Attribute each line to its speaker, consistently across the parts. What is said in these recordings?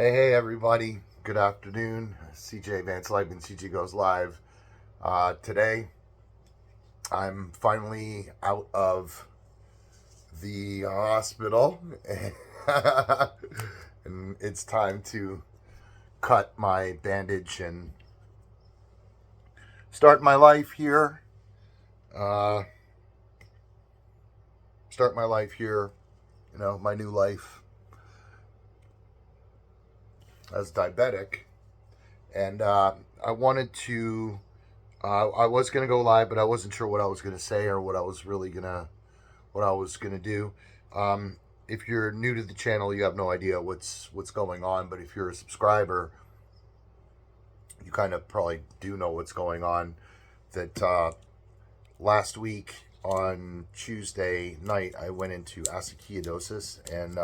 Speaker 1: Hey, everybody. Good afternoon. CJ Vance Live and CJ Goes Live. Today, I'm finally out of the hospital, and it's time to cut my bandage and start my life here. Uh, start my life here, my new life as diabetic. And I wanted to I was gonna go live, but I wasn't sure what I was gonna say or what I was gonna do. If you're new to the channel, you have no idea what's going on. But if you're a subscriber, you kind of probably do know what's going on. That last week on Tuesday night, I went into acidosis, and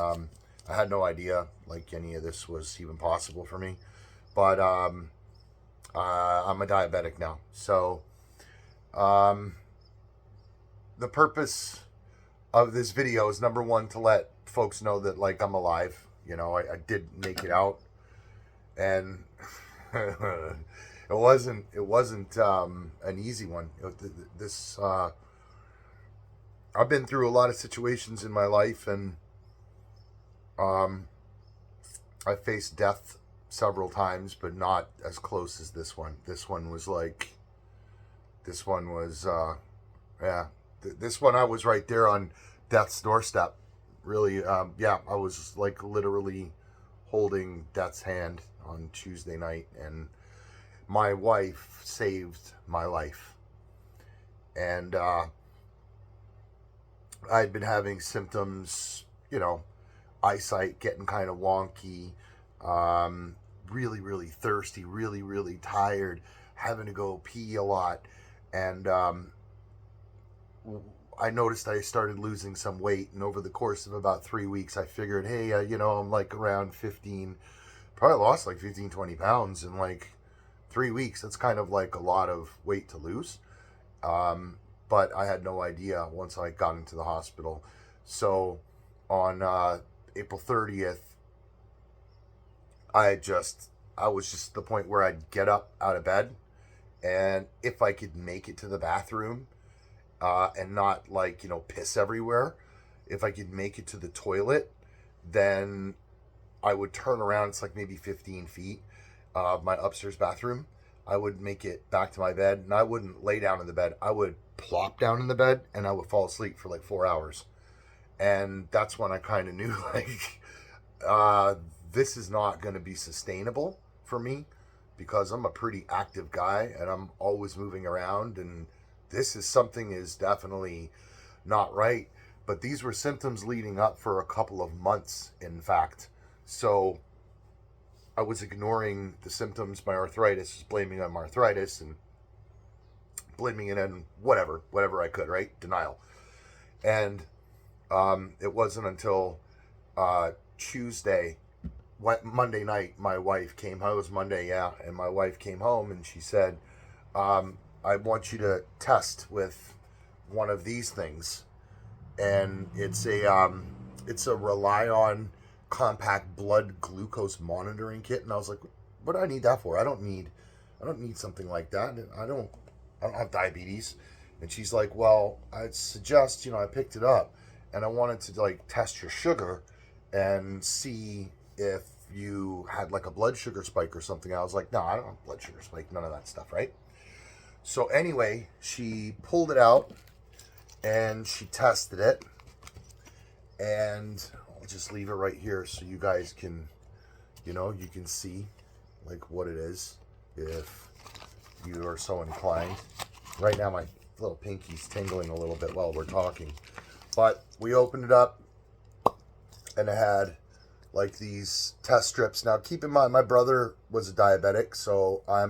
Speaker 1: I had no idea like any of this was even possible for me. But I'm a diabetic now. So the purpose of this video is, number one, to let folks know that like I'm alive. I did make it out, and it wasn't an easy one. This I've been through a lot of situations in my life, and I faced death several times, but not as close as this one. This one was yeah. This one, I was right there on death's doorstep. Really, yeah, I was like literally holding death's hand on Tuesday night, and my wife saved my life. And I'd been having symptoms, eyesight getting kind of wonky, really, really thirsty, really, really tired, having to go pee a lot. And I noticed I started losing some weight, and over the course of about 3 weeks, I figured, hey, I'm like around 15, probably lost like 15, 20 pounds in like 3 weeks. That's kind of like a lot of weight to lose. But I had no idea once I got into the hospital. So on April 30th, I was just at the point where I'd get up out of bed, and if I could make it to the bathroom, and not like, piss everywhere, if I could make it to the toilet, then I would turn around. It's like maybe 15 feet, my upstairs bathroom. I would make it back to my bed, and I wouldn't lay down in the bed. I would plop down in the bed, and I would fall asleep for like 4 hours. And that's when I kind of knew, like, this is not going to be sustainable for me, because I'm a pretty active guy and I'm always moving around, and something is definitely not right. But these were symptoms leading up for a couple of months, in fact. So I was ignoring the symptoms. My arthritis, was blaming on my arthritis and blaming it on whatever I could, right? Denial. And it wasn't until Monday night, my wife came home. It was Monday, yeah. And my wife came home, and she said, I want you to test with one of these things. And it's a ReliOn compact blood glucose monitoring kit. And I was like, what do I need that for? I don't need something like that. I don't have diabetes. And she's like, well, I'd suggest, I picked it up, and I wanted to like test your sugar and see if you had like a blood sugar spike or something. I was like, no, I don't have blood sugar spike, none of that stuff, right? So anyway, she pulled it out and she tested it, and I'll just leave it right here so you guys can, you can see like what it is if you are so inclined. Right now my little pinky's tingling a little bit while we're talking. But we opened it up, and it had like these test strips. Now keep in mind, my brother was a diabetic, so I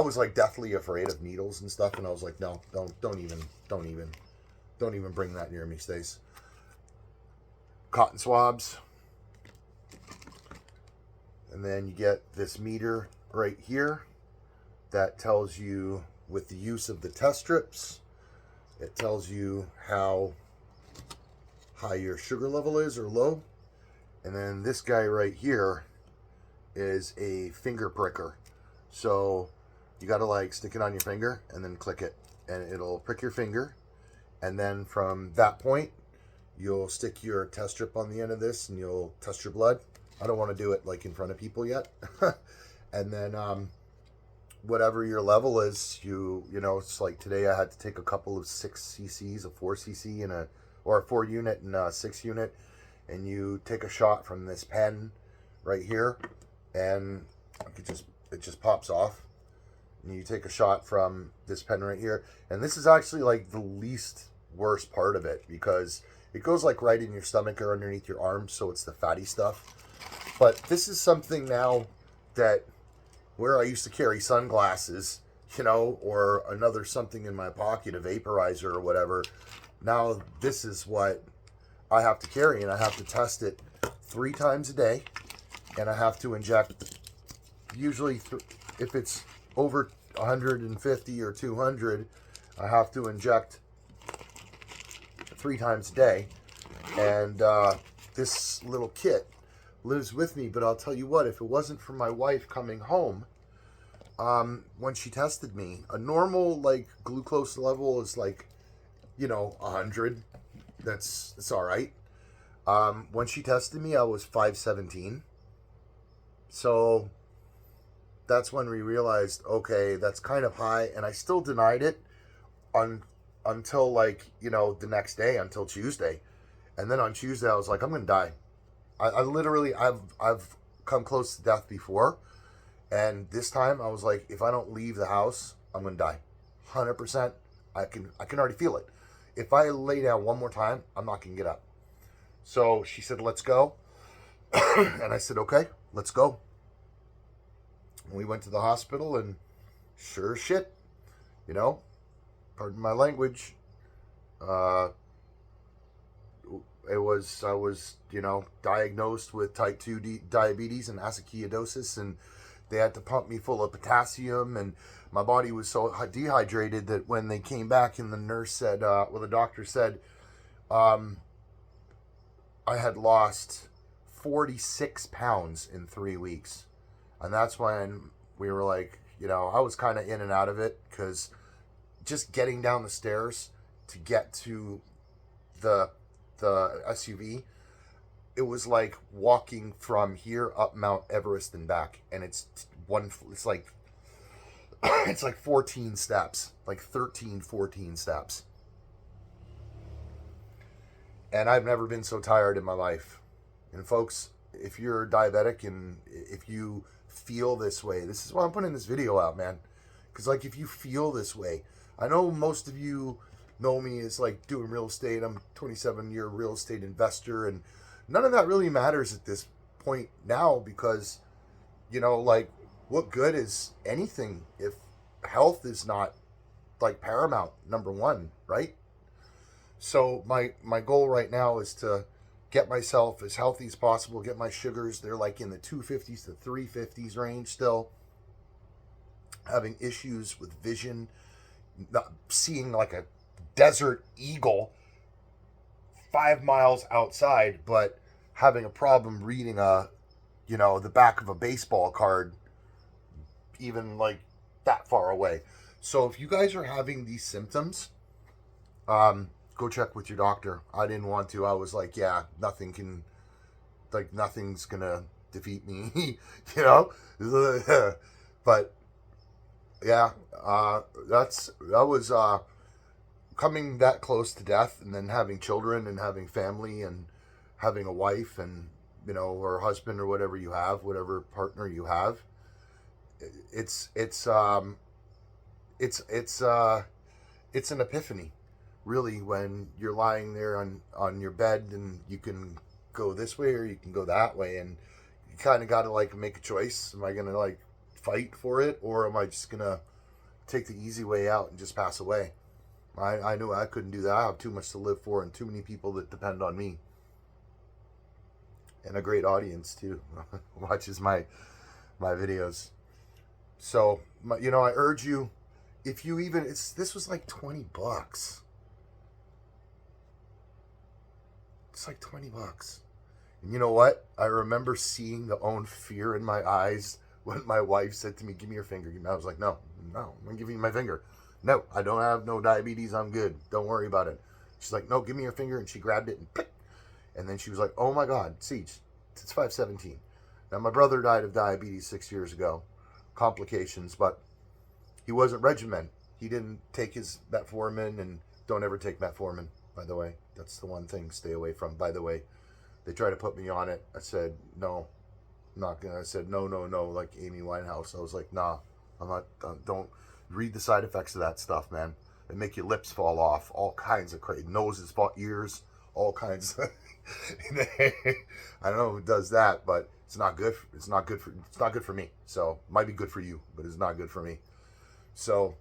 Speaker 1: was like deathly afraid of needles and stuff, and I was like, no, don't even bring that near me, Stace. Cotton swabs, and then you get this meter right here that tells you, with the use of the test strips, it tells you how high your sugar level is or low. And then this guy right here is a finger pricker. So you got to like stick it on your finger and then click it, and it'll prick your finger. And then from that point, you'll stick your test strip on the end of this and you'll test your blood. I don't want to do it like in front of people yet. And then whatever your level is, you know, it's like today I had to take a couple of 6 cc's, a 4 cc and a 4 unit and a 6 unit, and you take a shot from this pen right here, and it just pops off. And you take a shot from this pen right here, and this is actually like the least worst part of it, because it goes like right in your stomach or underneath your arms, so it's the fatty stuff. But this is something now that where I used to carry sunglasses, you know, or another something in my pocket, a vaporizer or whatever. Now this is what I have to carry, and I have to test it 3 times a day, and I have to inject usually if it's over 150 or 200, I have to inject 3 times a day. And this little kit lives with me, but I'll tell you what, if it wasn't for my wife coming home, when she tested me, a normal like glucose level is like, you know, 100. It's all right. When she tested me, I was 517. So that's when we realized, okay, that's kind of high, and I still denied it until like, you know, the next day, until Tuesday. And then on Tuesday I was like, I'm gonna die. I literally, I've come close to death before, and this time I was like, if I don't leave the house, I'm gonna die. 100%. I can already feel it. If I lay down one more time, I'm not gonna get up. So she said, let's go. And I said, okay, let's go. And we went to the hospital, and sure as shit, you know, pardon my language, I was, you know, diagnosed with type 2 diabetes and acidosis, and they had to pump me full of potassium, and my body was so dehydrated that when they came back and the nurse said, the doctor said, I had lost 46 pounds in 3 weeks. And that's when we were like, you know, I was kind of in and out of it, because just getting down the stairs to get to the SUV, it was like walking from here up Mount Everest and back, and it's like it's like 14 steps, like 13, 14 steps. And I've never been so tired in my life. And folks, if you're diabetic and if you feel this way, this is why I'm putting this video out, man. Because like, if you feel this way, I know most of you know me as like doing real estate. I'm a 27-year real estate investor, and none of that really matters at this point now, because, you know, like, what good is anything if health is not like paramount, number one, right? So my goal right now is to get myself as healthy as possible, get my sugars, they're like in the 250s to 350s range still. Having issues with vision, not seeing like a desert eagle 5 miles outside, but having a problem reading the back of a baseball card even like that far away. So if you guys are having these symptoms, go check with your doctor. I didn't want to. I was like, yeah, nothing's gonna defeat me, you know. But yeah, that was coming that close to death, and then having children and having family and having a wife and, you know, or husband or whatever partner you have. It's an epiphany, really, when you're lying there on your bed, and you can go this way or you can go that way, and you kind of got to like make a choice. Am I going to like fight for it, or am I just going to take the easy way out and just pass away? I knew I couldn't do that. I have too much to live for and too many people that depend on me. And a great audience too watches my videos. So, you know, I urge you, if you even, this was like $20. It's like $20. And you know what? I remember seeing the own fear in my eyes when my wife said to me, "Give me your finger." I was like, "No, no, I'm giving you my finger. No, I don't have no diabetes. I'm good. Don't worry about it." She's like, "No, give me your finger." And she grabbed it and click. And then she was like, "Oh my God, Siege, it's 517. Now, my brother died of diabetes 6 years ago, complications, but he wasn't regimented. He didn't take his metformin, and don't ever take metformin, by the way. That's the one thing, stay away from, by the way. They tried to put me on it. I said, no, I'm not gonna. I said, no, no, no, like Amy Winehouse. I was like, nah, I'm not, don't read the side effects of that stuff, man. They make your lips fall off, all kinds of crazy, noses fall, ears, all kinds of, I don't know who does that, but it's not good. It's not good for me. So it might be good for you, but it's not good for me. So,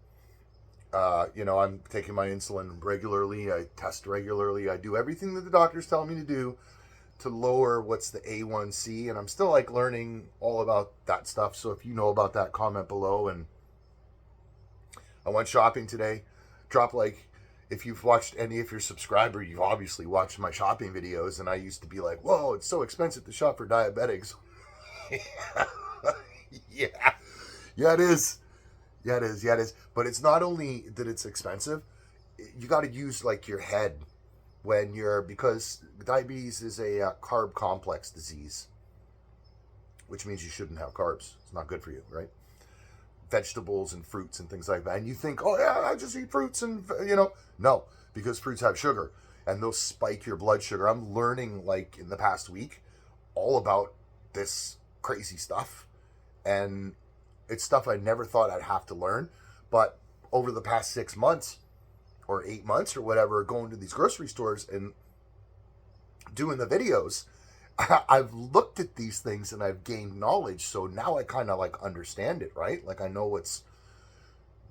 Speaker 1: I'm taking my insulin regularly. I test regularly. I do everything that the doctors tell me to do to lower what's the A1C, and I'm still like learning all about that stuff. So if you know about that, comment below. And I went shopping today. If you've watched any of your subscribers, you've obviously watched my shopping videos, and I used to be like, whoa, it's so expensive to shop for diabetics. Yeah. Yeah, it is. Yeah, it is. Yeah, it is. But it's not only that it's expensive, you got to use like your head because diabetes is a carb complex disease, which means you shouldn't have carbs. It's not good for you, right? Vegetables and fruits and things like that. And you think, oh yeah, I just eat fruits and, no, because fruits have sugar and those spike your blood sugar. I'm learning like in the past week all about this crazy stuff. And it's stuff I never thought I'd have to learn. But over the past 6 months or 8 months or whatever, going to these grocery stores and doing the videos, I've looked at these things and I've gained knowledge. So now I kind of like understand it, right? Like I know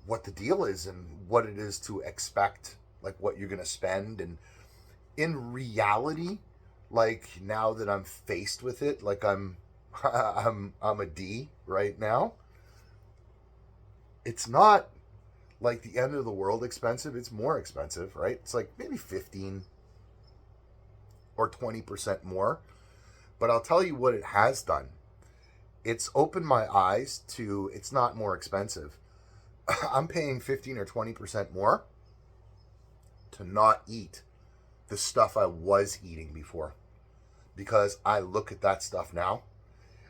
Speaker 1: what the deal is and what it is to expect, like what you're going to spend. And in reality, like now that I'm faced with it, like I'm a D right now. It's not like the end of the world expensive. It's more expensive, right? It's like maybe 15 or 20% more. But I'll tell you what it has done. It's opened my eyes to it's not more expensive. I'm paying 15 or 20% more to not eat the stuff I was eating before. Because I look at that stuff now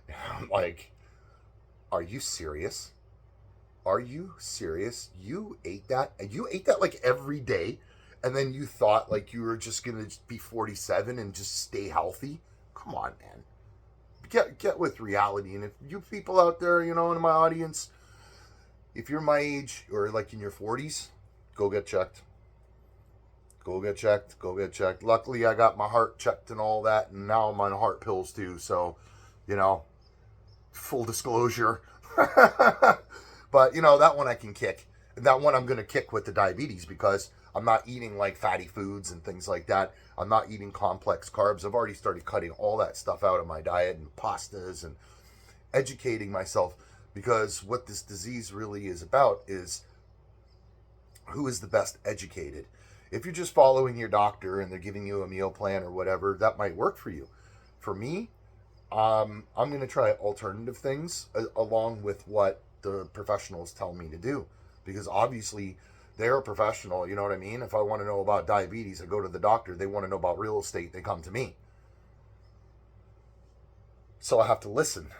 Speaker 1: and I'm like, are you serious? Are you serious? You ate that? And you ate that like every day? And then you thought like you were just going to be 47 and just stay healthy? Come on, man. Get with reality. And if you people out there, in my audience, if you're my age or like in your 40s, go get checked. Go get checked. Go get checked. Luckily, I got my heart checked and all that, and now I'm on heart pills too. So, full disclosure. But, that one I can kick. That one I'm going to kick with the diabetes because I'm not eating like fatty foods and things like that. I'm not eating complex carbs. I've already started cutting all that stuff out of my diet and pastas and educating myself, because what this disease really is about is who is the best educated. If you're just following your doctor and they're giving you a meal plan or whatever, that might work for you. For me, I'm going to try alternative things along with what the professionals tell me to do, because obviously they're a professional. You know what I mean? If I want to know about diabetes, I go to the doctor. They want to know about real estate, they come to me. So I have to listen.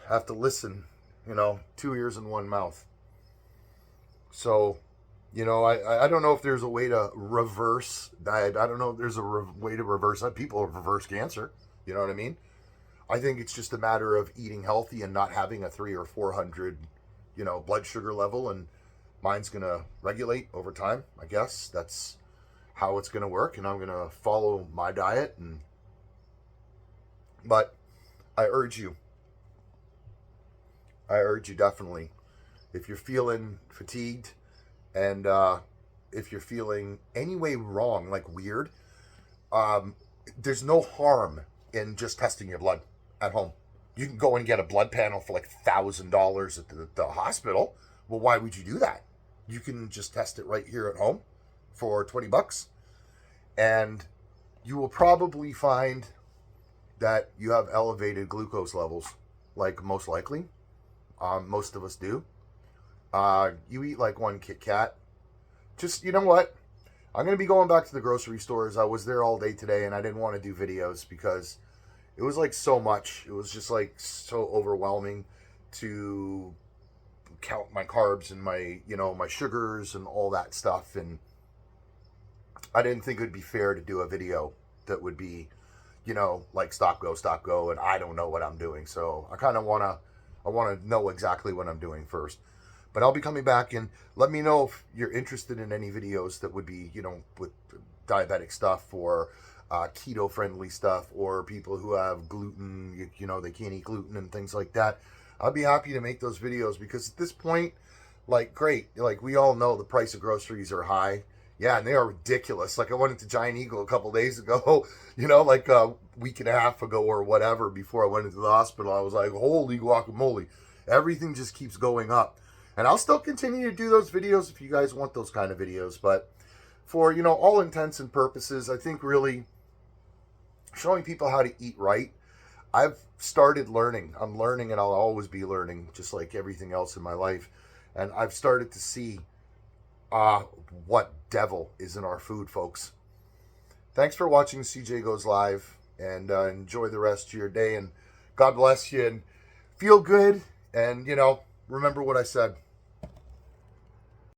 Speaker 1: 2 ears and one mouth. So, I don't know if there's a way to reverse diet. I don't know if there's a way to reverse that. People reverse cancer. You know what I mean? I think it's just a matter of eating healthy and not having a 300 or 400, blood sugar level, and mine's going to regulate over time. I guess that's how it's going to work, and I'm going to follow my diet. But I urge you definitely, if you're feeling fatigued and if you're feeling any way wrong, like weird, there's no harm in just testing your blood at home. You can go and get a blood panel for like $1,000 at the hospital. Well, why would you do that? You can just test it right here at home for $20, and you will probably find that you have elevated glucose levels, like most likely, most of us do. You eat like one Kit Kat. Just, you know what? I'm going to be going back to the grocery stores. I was there all day today and I didn't want to do videos because it was like so much. It was just like so overwhelming to count my carbs and my, my sugars and all that stuff. And I didn't think it would be fair to do a video that would be, like stop, go, and I don't know what I'm doing. So I kind of want to know exactly what I'm doing first. But I'll be coming back, and let me know if you're interested in any videos that would be, with diabetic stuff or keto-friendly stuff, or people who have gluten, they can't eat gluten and things like that. I'll be happy to make those videos because at this point, like, great. Like, we all know the price of groceries are high. Yeah, and they are ridiculous. Like, I went into Giant Eagle a couple days ago, like a week and a half ago or whatever, before I went into the hospital. I was like, holy guacamole. Everything just keeps going up. And I'll still continue to do those videos if you guys want those kind of videos. But for, all intents and purposes, I think really showing people how to eat right. I've started learning. I'm learning, and I'll always be learning, just like everything else in my life. And I've started to see what devil is in our food, folks. Thanks for watching CJ Goes Live, and enjoy the rest of your day. And God bless you, and feel good. And, remember what I said.